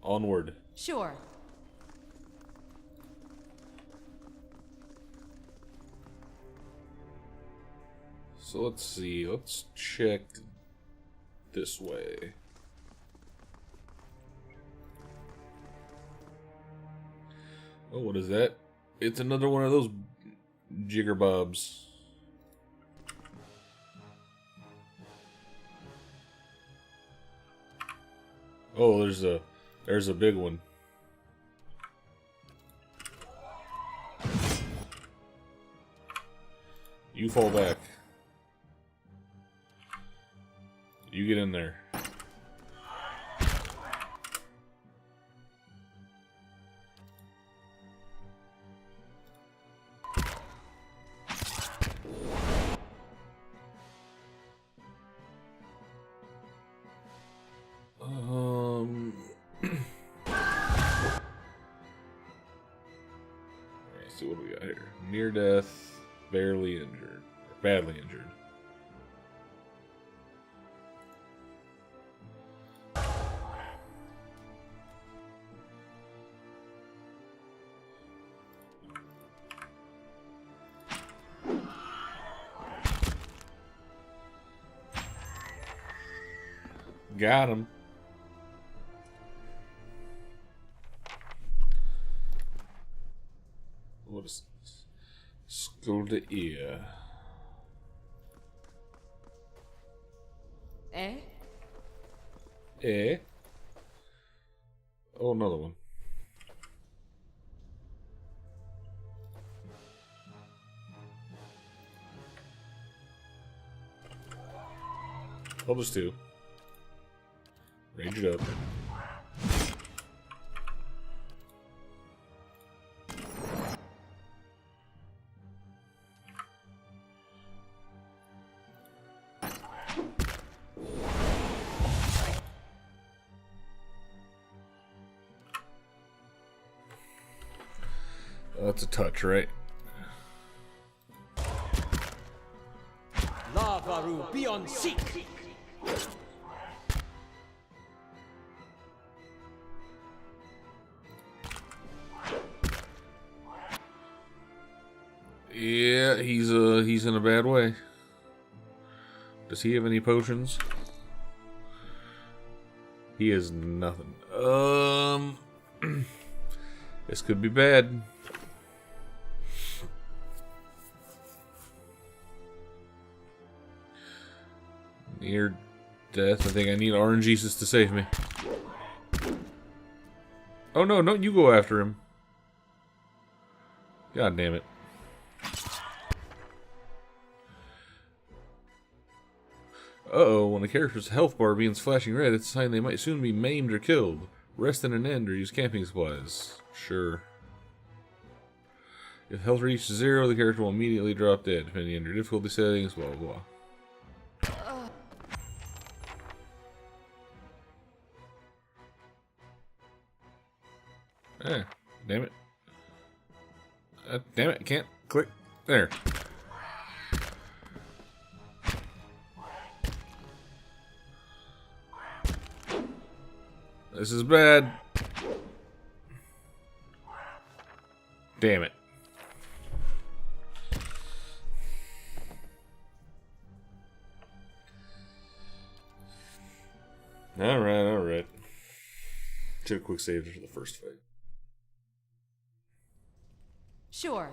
Onward. Sure. So let's see. Let's check this way. Oh, what is that? It's another one of those jiggerbobs. Oh, there's a big one. You fall back. You get in there. Let's see what do we got here. Near death, barely injured, or badly injured. Got him. What is this? Skull to ear. Eh? Eh? Oh, another one. Publish 2. Range it up. That's a touch, right? Lavaru, be on seek! Yeah, he's in a bad way. Does he have any potions? He has nothing. This could be bad. Near death. I think I need RNGesus to save me. Oh no, don't you go after him. God damn it. Uh-oh, when a character's health bar begins flashing red, it's a sign they might soon be maimed or killed. Rest in an end or use camping supplies. Sure. If health reaches 0, the character will immediately drop dead, depending on your difficulty settings, blah blah blah. Eh, damn it. Damn it, I can't click. There. This is bad. Damn it. Alright. Should have quick saved after the first fight. Sure.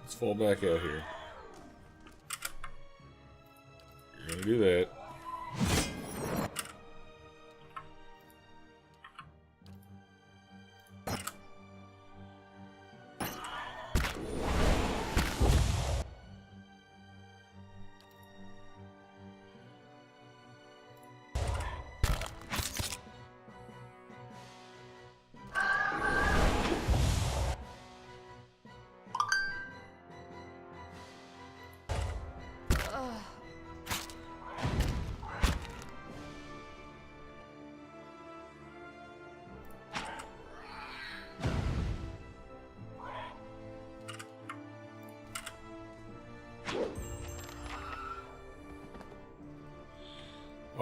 Let's fall back out here. You're gonna do that.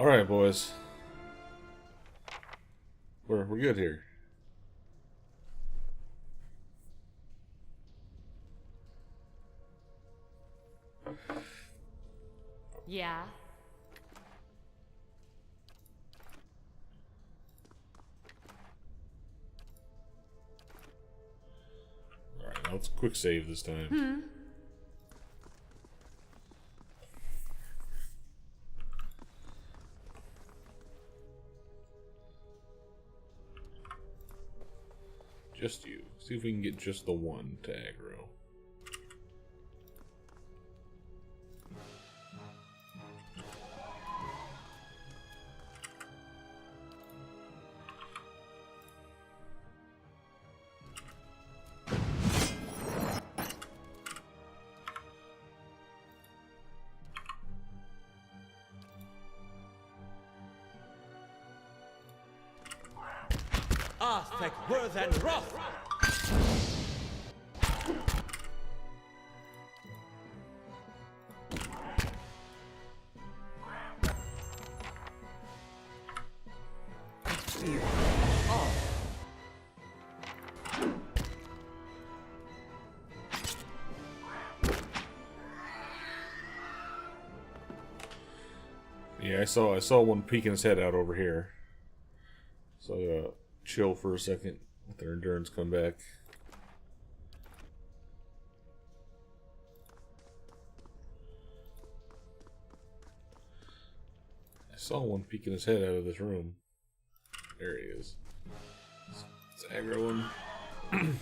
Alright, boys. We're good here. Yeah. Alright, now let's quick save this time. Just you. See if we can get just the one to aggro. Arthek Worth and Roth! Yeah, I saw one peeking his head out over here. So I gotta chill for a second, let their endurance come back. I saw one peeking his head out of this room. There he is. Let's aggro him.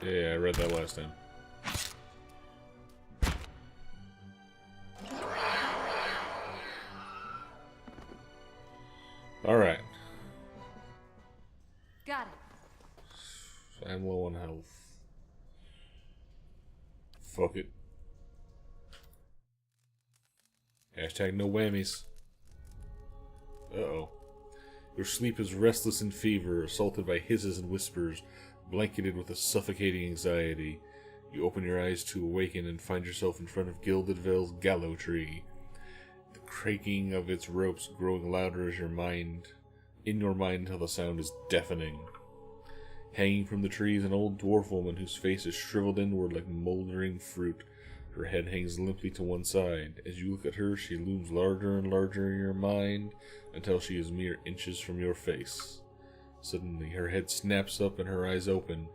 Yeah, I read that last time. Alright. Got it. I'm low on health. Fuck it. Hashtag no whammies. Uh-oh. Your sleep is restless in fever, assaulted by hisses and whispers, blanketed with a suffocating anxiety. You open your eyes to awaken and find yourself in front of Gilded Vale's gallow tree. The creaking of its ropes growing louder as in your mind until the sound is deafening. Hanging from the tree is an old dwarf woman whose face is shriveled inward like moldering fruit. Her head hangs limply to one side. As you look at her, she looms larger and larger in your mind until she is mere inches from your face. Suddenly, her head snaps up and her eyes open,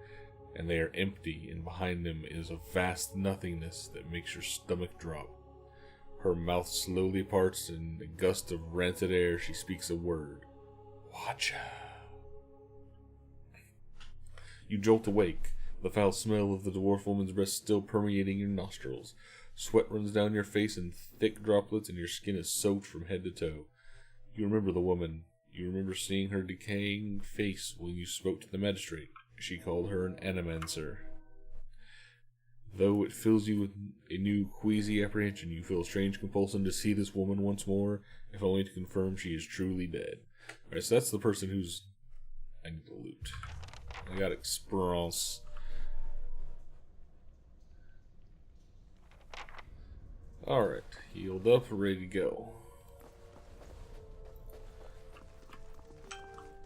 and they are empty, and behind them is a vast nothingness that makes your stomach drop. Her mouth slowly parts, and in a gust of rancid air, she speaks a word. Watcha. You jolt awake, the foul smell of the dwarf woman's breath still permeating your nostrils. Sweat runs down your face in thick droplets, and your skin is soaked from head to toe. You remember the woman. You remember seeing her decaying face when you spoke to the magistrate. She called her an animancer. Though it fills you with a new queasy apprehension, you feel a strange compulsion to see this woman once more, if only to confirm she is truly dead. Alright, so that's the person who's... I need to loot. I got experience. Alright, healed up, ready to go.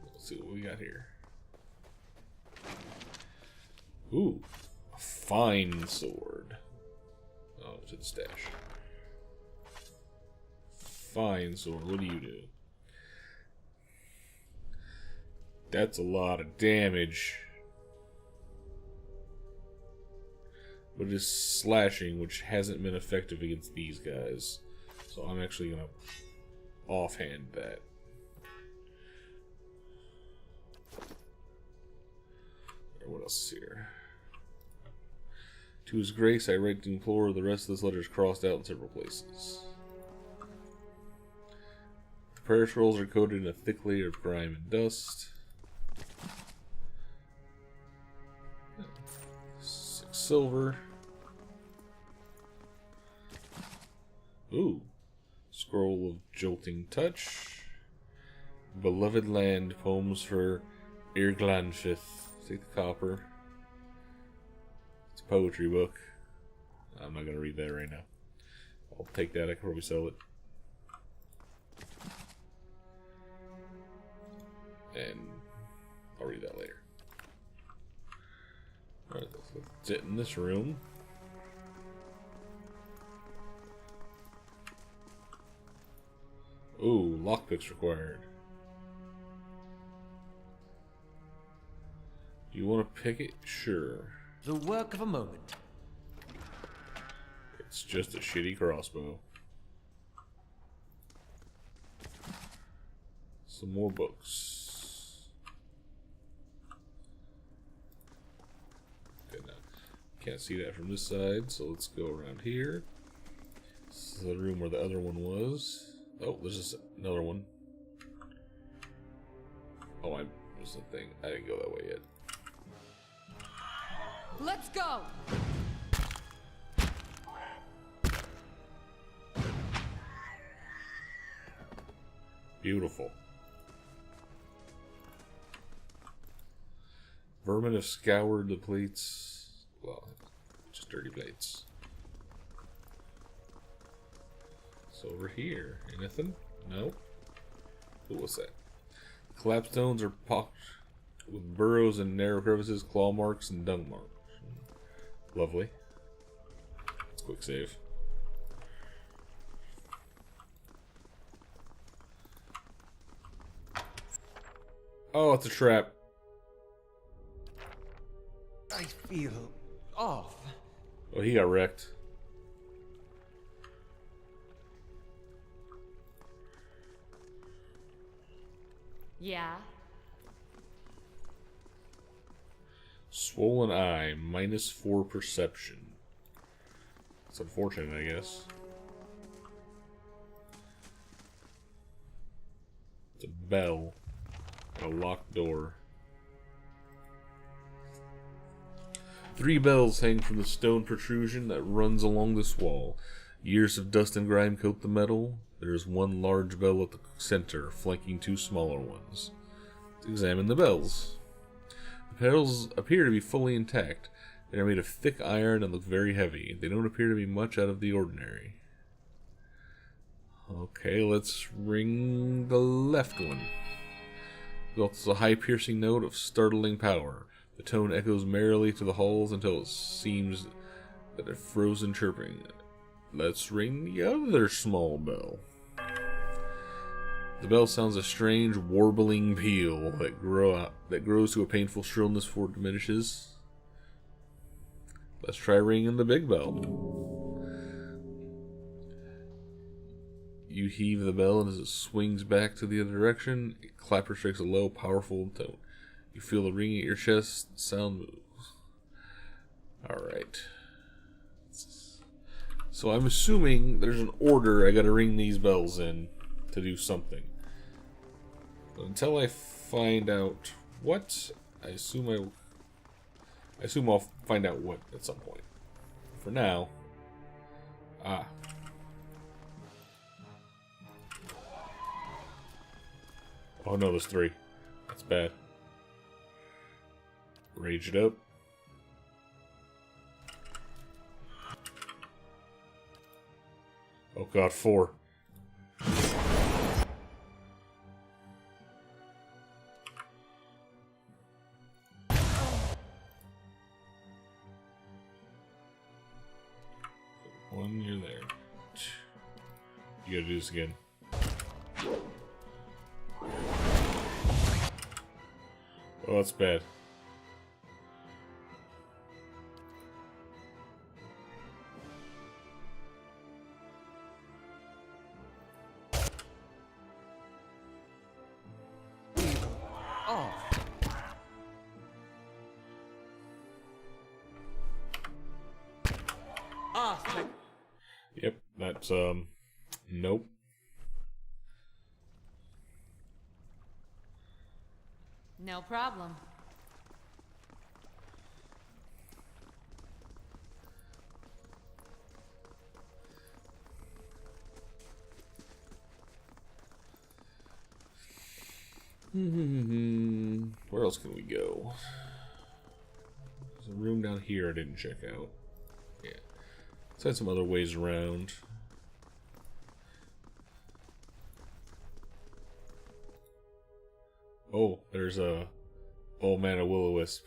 Let's see what we got here. Ooh, a fine sword. Oh, it's in the stash. Fine sword, what do you do? That's a lot of damage. But it is slashing, which hasn't been effective against these guys. So I'm actually going to offhand that. What else is here? To His Grace, I write to implore. The rest of this letter is crossed out in several places. The prayer scrolls are coated in a thick layer of grime and dust. 6 silver. Ooh. Scroll of Jolting Touch. Beloved Land, poems for Irglanfith. Take the copper. It's a poetry book. I'm not going to read that right now. I'll take that, I can probably sell it. And I'll read that later. Alright, let's sit in this room. Ooh, lockpicks required. You want to pick it? Sure. The work of a moment. It's just a shitty crossbow. Some more books. Okay, now can't see that from this side, so let's go around here. This is the room where the other one was. Oh, there's just another one. Oh, there's a thing. I didn't go that way yet. Let's go! Beautiful. Vermin have scoured the plates. Well, just dirty plates. So over here, anything? No? What's that? Collapsed stones are pocked with burrows and narrow crevices, claw marks, and dung marks. Lovely. Let's quick save. Oh, it's a trap. I feel off. Oh, he got wrecked. Yeah. Swollen eye, -4 perception. It's unfortunate, I guess. It's a bell. A locked door. 3 bells hang from the stone protrusion that runs along this wall. Years of dust and grime coat the metal. There is one large bell at the center, flanking 2 smaller ones. Let's examine the bells. The pedals appear to be fully intact. They are made of thick iron and look very heavy. They don't appear to be much out of the ordinary. Okay, let's ring the left one. It's a high piercing note of startling power. The tone echoes merrily to the halls until it seems that a frozen chirping. Let's ring the other small bell. The bell sounds a strange warbling peal that grows to a painful shrillness before it diminishes. Let's try ringing the big bell. You heave the bell, and as it swings back to the other direction, a clapper strikes a low, powerful tone. You feel the ringing at your chest. The sound moves. Alright. So I'm assuming there's an order I gotta ring these bells in to do something. But until I find out what, I assume I'll find out what at some point. For now, oh no, there's 3. That's bad. Rage it up. Oh god, 4. One, you're there. You gotta do this again. Oh, that's bad. Off. Yep, that's, nope. No problem. Where else can we go? There's a room down here I didn't check out. Yeah. Let's find some other ways around. Oh, there's a old man of Will-O-Wisp.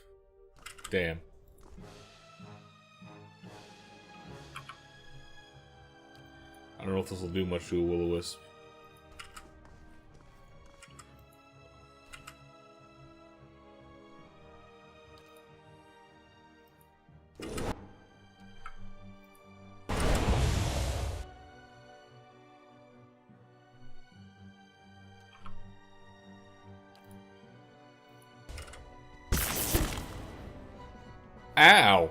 Damn. I don't know if this will do much to a Will-O-Wisp. Ow!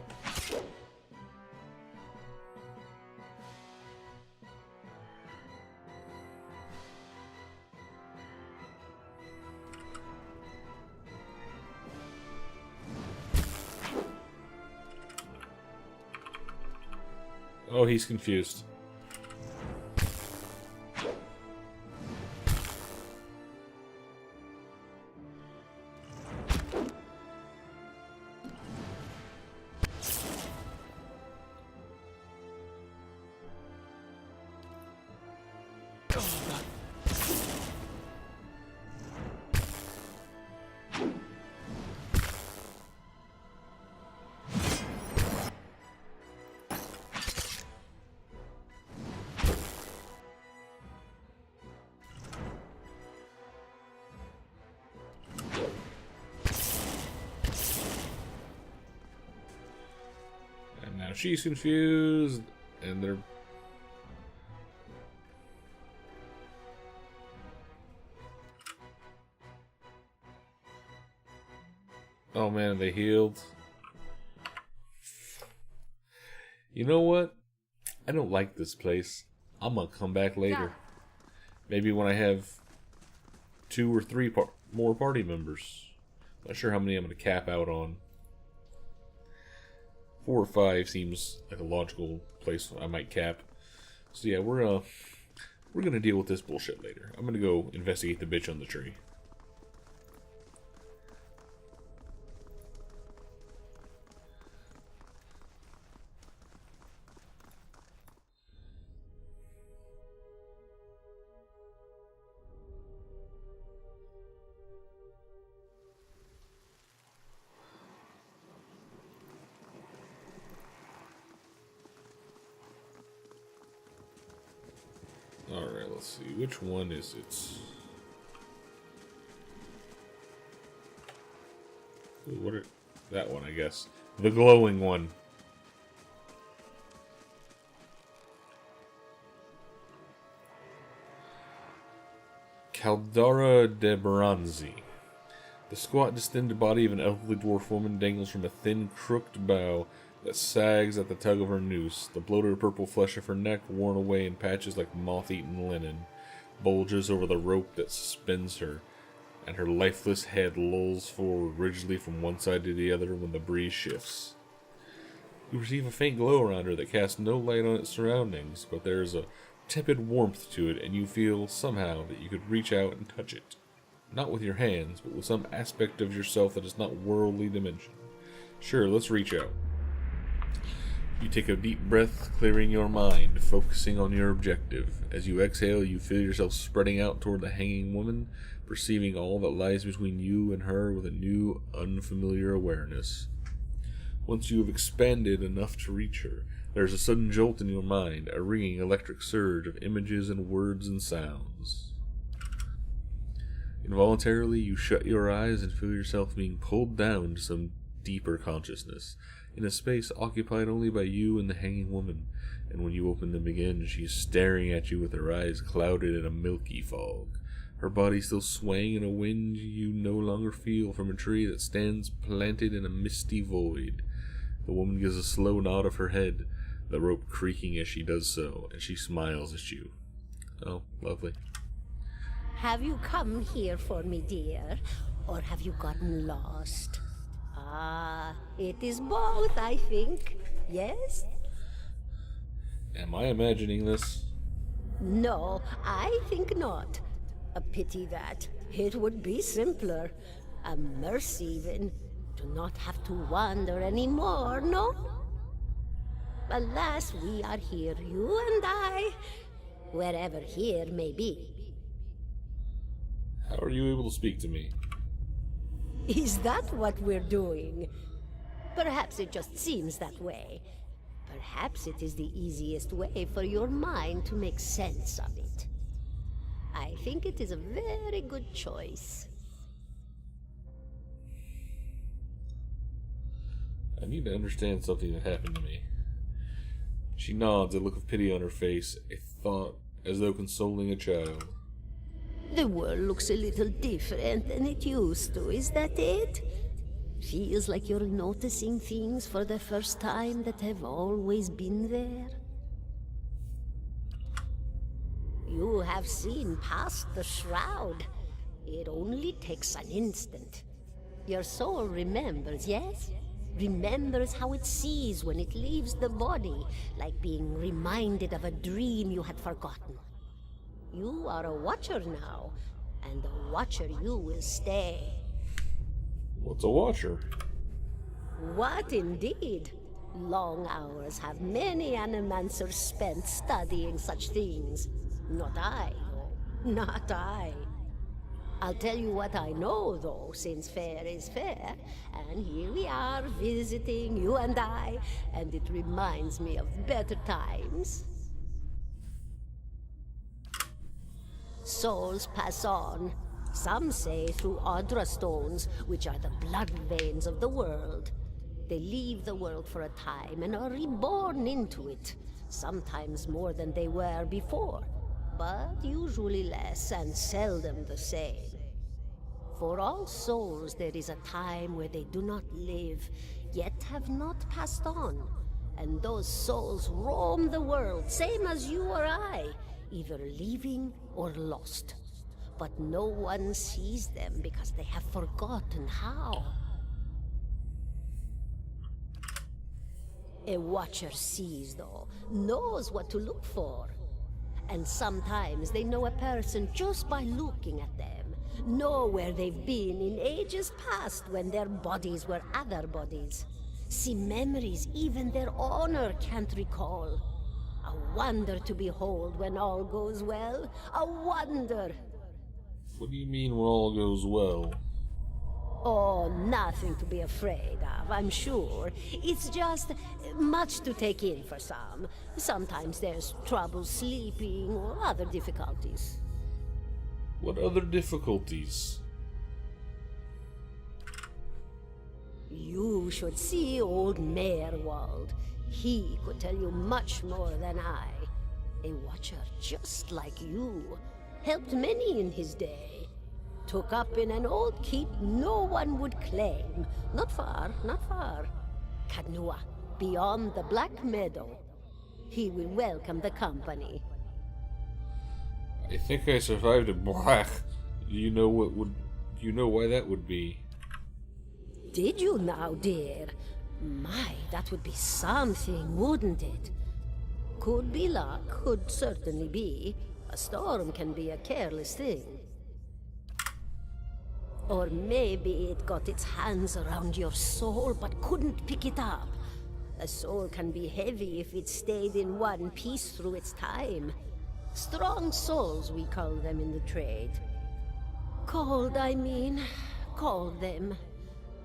Oh, he's confused. Now she's confused, and they're... Oh man, they healed. You know what? I don't like this place. I'm gonna come back later. Maybe when I have 2 or 3 more party members. Not sure how many I'm gonna cap out on. 4 or 5 seems like a logical place I might cap. So yeah, we're gonna deal with this bullshit later. I'm gonna go investigate the bitch on the tree. Alright, let's see. Which one is it? Ooh, what are... That one, I guess. The glowing one. Caldara de Baranzi. The squat, distended body of an elderly dwarf woman dangles from a thin, crooked bough that sags at the tug of her noose. The bloated purple flesh of her neck, worn away in patches like moth-eaten linen, bulges over the rope that suspends her, and her lifeless head lolls forward rigidly from one side to the other when the breeze shifts. You perceive a faint glow around her that casts no light on its surroundings, but there is a tepid warmth to it, and you feel, somehow, that you could reach out and touch it. Not with your hands, but with some aspect of yourself that is not worldly dimension. Sure, let's reach out. You take a deep breath, clearing your mind, focusing on your objective. As you exhale, you feel yourself spreading out toward the hanging woman, perceiving all that lies between you and her with a new, unfamiliar awareness. Once you have expanded enough to reach her, there is a sudden jolt in your mind, a ringing electric surge of images and words and sounds. Involuntarily, you shut your eyes and feel yourself being pulled down to some deeper consciousness, in a space occupied only by you and the hanging woman, and when you open them again, she is staring at you with her eyes clouded in a milky fog, her body still swaying in a wind you no longer feel from a tree that stands planted in a misty void. The woman gives a slow nod of her head, the rope creaking as she does so, and she smiles at you. Oh, lovely. Have you come here for me, dear, or have you gotten lost? Ah, it is both, I think. Yes? Am I imagining this? No, I think not. A pity that. It would be simpler. A mercy even. To not have to wander anymore, no? Alas, we are here, you and I. Wherever here may be. How are you able to speak to me? Is that what we're doing? Perhaps it just seems that way. Perhaps it is the easiest way for your mind to make sense of it. I think it is a very good choice. I need to understand something that happened to me. She nods, a look of pity on her face, a thought as though consoling a child. The world looks a little different than it used to, is that it? Feels like you're noticing things for the first time that have always been there. You have seen past the shroud. It only takes an instant. Your soul remembers, yes? Remembers how it sees when it leaves the body, like being reminded of a dream you had forgotten. You are a watcher now, and a watcher you will stay. What's a watcher? What indeed? Long hours have many animancers spent studying such things. Not I, though. Not I. I'll tell you what I know, though, since fair is fair, and here we are visiting, you and I, and it reminds me of better times. Souls pass on. Some say through Audra stones, which are the blood veins of the world. They leave the world for a time and are reborn into it, sometimes more than they were before, but usually less and seldom the same. For all souls there is a time where they do not live, yet have not passed on, and those souls roam the world, same as you or I, either leaving or lost. But no one sees them because they have forgotten how. A watcher sees, though, knows what to look for. And sometimes they know a person just by looking at them, know where they've been in ages past when their bodies were other bodies. See memories even their owner can't recall. A wonder to behold when all goes well. A wonder! What do you mean when all goes well? Oh, nothing to be afraid of, I'm sure. It's just much to take in for some. Sometimes there's trouble sleeping or other difficulties. What other difficulties? You should see old Merwald. He could tell you much more than I. A watcher just like you. Helped many in his day. Took up in an old keep no one would claim. Not far, not far. Kadnua, beyond the Black Meadow. He will welcome the company. I think I survived a black. Do you know why that would be? Did you now, dear? My, that would be something, wouldn't it? Could be luck, could certainly be. A storm can be a careless thing. Or maybe it got its hands around your soul but couldn't pick it up. A soul can be heavy if it stayed in one piece through its time. Strong souls, we call them in the trade. Cold, I mean. Called them.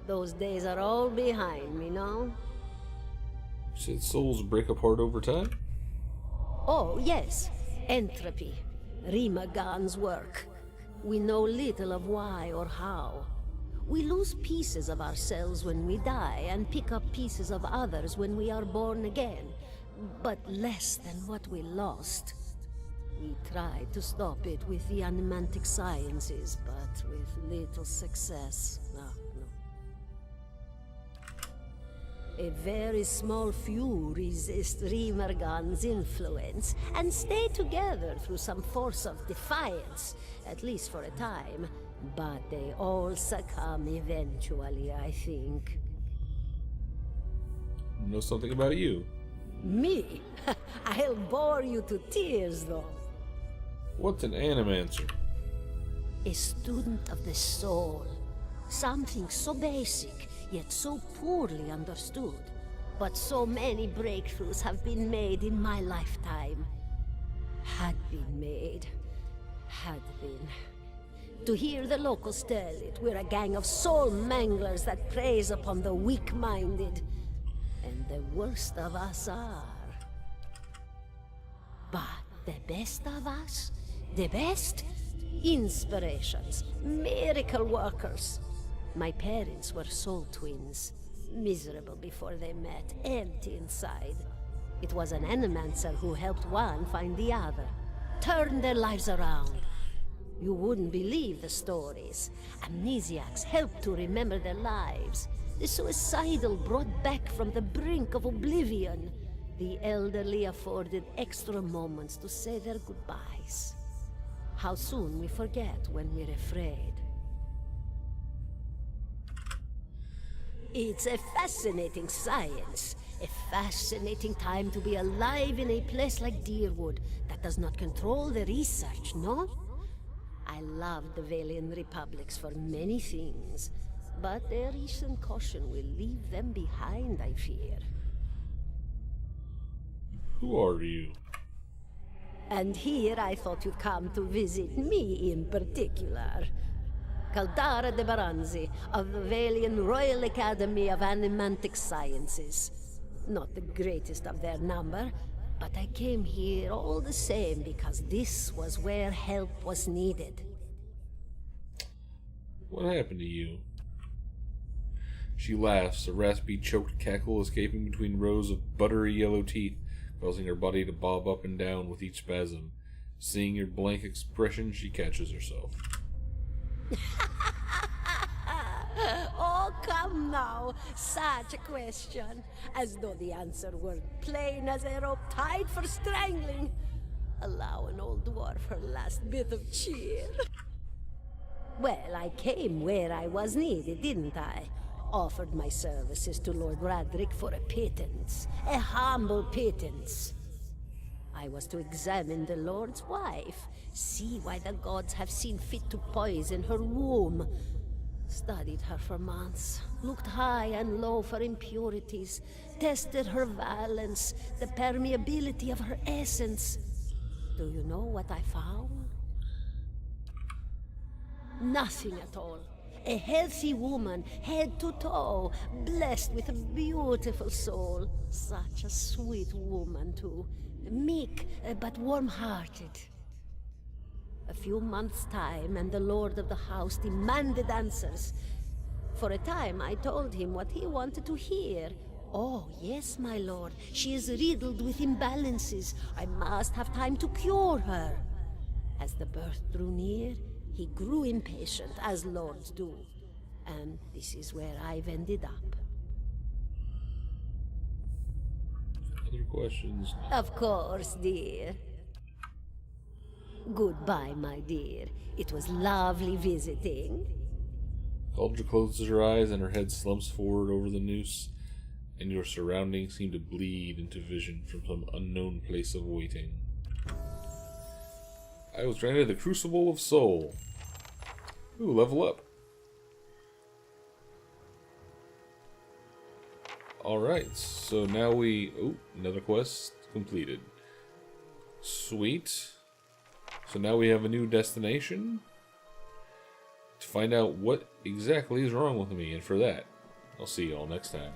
Those days are all behind me now. You said souls break apart over time? Oh, yes. Entropy. Rimagan's work. We know little of why or how. We lose pieces of ourselves when we die and pick up pieces of others when we are born again, but less than what we lost. We tried to stop it with the animantic sciences, but with little success. No. A very small few resist Rimergan's influence and stay together through some force of defiance, at least for a time. But they all succumb eventually, I think. Know something about you? Me? I'll bore you to tears, though. What's an animancer? A student of the soul. Something so basic, yet so poorly understood. But so many breakthroughs have been made in my lifetime. Had been made. Had been. To hear the locals tell it, we're a gang of soul manglers that preys upon the weak-minded. And the worst of us are. But the best of us? The best? Inspirations. Miracle workers. My parents were soul twins. Miserable before they met, empty inside. It was an animancer who helped one find the other. Turned their lives around. You wouldn't believe the stories. Amnesiacs helped to remember their lives. The suicidal brought back from the brink of oblivion. The elderly afforded extra moments to say their goodbyes. How soon we forget when we're afraid. It's a fascinating science. A fascinating time to be alive in a place like Deerwood that does not control the research, no? I love the Valian Republics for many things, but their recent caution will leave them behind, I fear. Who are you? And here I thought you'd come to visit me in particular. Caldara de Baranzi, of the Valian Royal Academy of Animantic Sciences. Not the greatest of their number, but I came here all the same because this was where help was needed. What happened to you? She laughs, a raspy, choked cackle escaping between rows of buttery yellow teeth, causing her body to bob up and down with each spasm. Seeing your blank expression, she catches herself. Oh, come now. Such a question. As though the answer were plain as a rope tied for strangling. Allow an old dwarf her last bit of cheer. Well, I came where I was needed, didn't I? Offered my services to Lord Radric for a pittance. A humble pittance. I was to examine the Lord's wife, see why the gods have seen fit to poison her womb. Studied her for months, looked high and low for impurities, tested her valence, the permeability of her essence. Do you know what I found? Nothing at all. A healthy woman, head to toe, blessed with a beautiful soul. Such a sweet woman, too. Meek, but warm-hearted. A few months' time, and the lord of the house demanded answers. For a time, I told him what he wanted to hear. Oh, yes, my lord. She is riddled with imbalances. I must have time to cure her. As the birth drew near, he grew impatient, as lords do. And this is where I've ended up. Other questions? Of course, dear. Goodbye, my dear. It was lovely visiting. Cauldra closes her eyes and her head slumps forward over the noose, and your surroundings seem to bleed into vision from some unknown place of waiting. I was granted the Crucible of Soul. Ooh, level up. Alright, so now we... Oh, another quest completed. Sweet. So now we have a new destination to find out what exactly is wrong with me, and for that, I'll see you all next time.